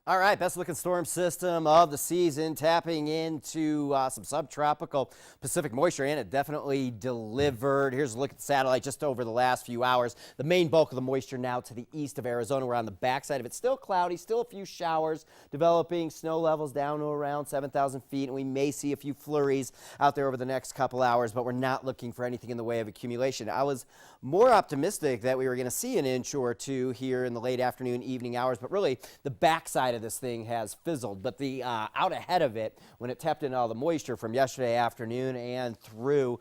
All right, best looking storm system of the season, tapping into some subtropical Pacific moisture, and it definitely delivered. Here's a look at the satellite just over the last few hours. The main bulk of the moisture now to the east of Arizona. We're on the backside of it. Still cloudy, still a few showers developing, snow levels down to around 7,000 feet, and we may see a few flurries out there over the next couple hours, but we're not looking for anything in the way of accumulation. I was more optimistic that we were going to see an inch or two here in the late afternoon, evening hours, but really the backside of this thing has fizzled. But the out ahead of it, when it tapped in all the moisture from yesterday afternoon and through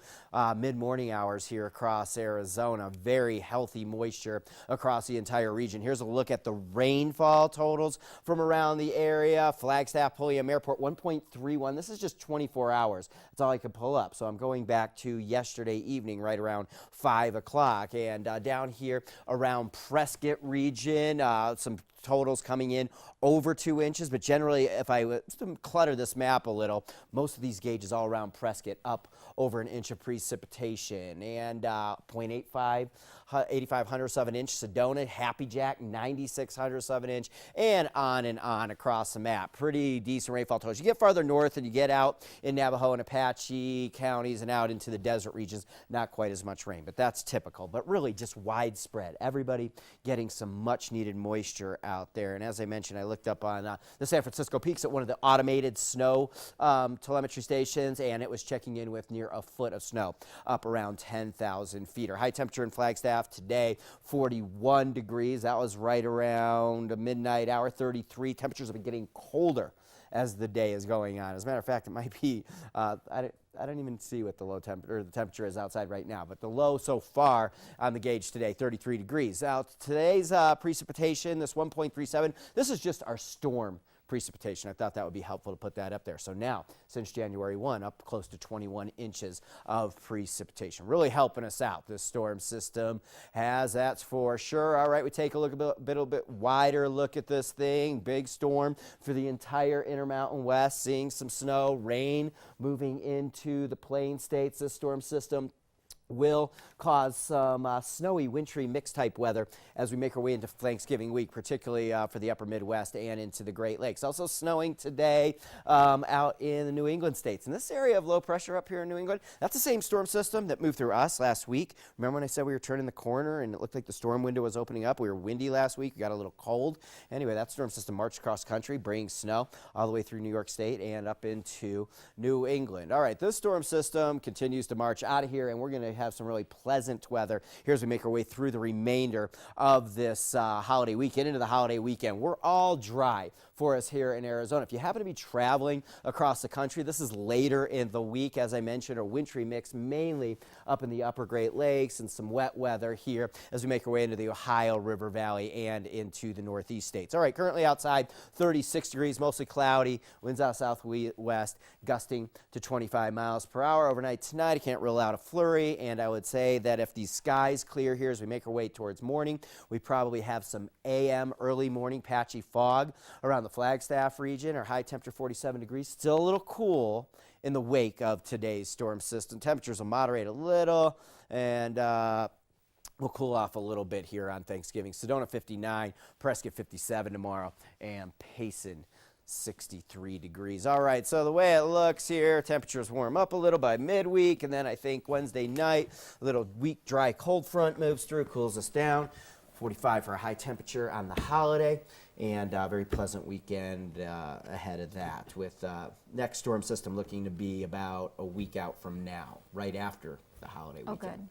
mid-morning hours here across Arizona, very healthy moisture across the entire region. Here's a look at the rainfall totals from around the area. Flagstaff, Pulliam Airport, 1.31. This is just 24 hours. That's all I could pull up. So I'm going back to yesterday evening, right around 5 o'clock. And down here around Prescott region, some totals coming in over 2 inches, but generally, if I was to clutter this map a little, most of these gauges all around Prescott up over an inch of precipitation, and 0.85, 85 hundredths of an inch. Sedona, Happy Jack, 96 hundredths of an inch, and on across the map. Pretty decent rainfall totals. You get farther north and you get out in Navajo and Apache counties and out into the desert regions, not quite as much rain, but that's typical. But really just widespread. Everybody getting some much needed moisture out there. And as I mentioned, I looked up on the San Francisco Peaks at one of the automated snow telemetry stations, and it was checking in with near a foot of snow, up around 10,000 feet. Our high temperature in Flagstaff today, 41 degrees. That was right around a midnight hour, 33. Temperatures have been getting colder as the day is going on. As a matter of fact, it might be, I don't even see what the low temperature, the temperature is outside right now, but the low so far on the gauge today, 33 degrees. Now, today's precipitation, this 1.37, this is just our storm precipitation. I thought that would be helpful to put that up there. So now, since January 1, up close to 21 inches of precipitation. Really helping us out, this storm system has, that's for sure. All right, we take a look a bit wider look at this thing. Big storm for the entire Intermountain West, seeing some snow, rain moving into the plain states. This storm system will cause some snowy, wintry, mixed type weather as we make our way into Thanksgiving week, particularly for the upper Midwest and into the Great Lakes. Also snowing today out in the New England states. And this area of low pressure up here in New England, that's the same storm system that moved through us last week. Remember when I said we were turning the corner and it looked like the storm window was opening up? We were windy last week. We got a little cold. Anyway, that storm system marched across country, bringing snow all the way through New York State and up into New England. All right, this storm system continues to march out of here, and we're going to have some really pleasant weather here as we make our way through the remainder of this holiday weekend into the holiday weekend. We're all dry for us here in Arizona. If you happen to be traveling across the country, this is later in the week, as I mentioned, a wintry mix mainly up in the upper Great Lakes and some wet weather here as we make our way into the Ohio River Valley and into the Northeast states. All right, currently outside 36 degrees, mostly cloudy, winds out southwest, gusting to 25 miles per hour. Overnight tonight, I can't rule out a flurry, and I would say that if these skies clear here as we make our way towards morning, we probably have some AM early morning patchy fog around the Flagstaff region. Our high temperature 47 degrees, still a little cool in the wake of today's storm system. Temperatures will moderate a little, and we'll cool off a little bit here on Thanksgiving. Sedona 59, Prescott 57 tomorrow, and Payson 63 degrees. All right, so the way it looks here, temperatures warm up a little by midweek, and then I think Wednesday night, a little weak, dry, cold front moves through, cools us down. 45 for a high temperature on the holiday, and a very pleasant weekend ahead of that, with next storm system looking to be about a week out from now, right after the holiday weekend. Oh, good.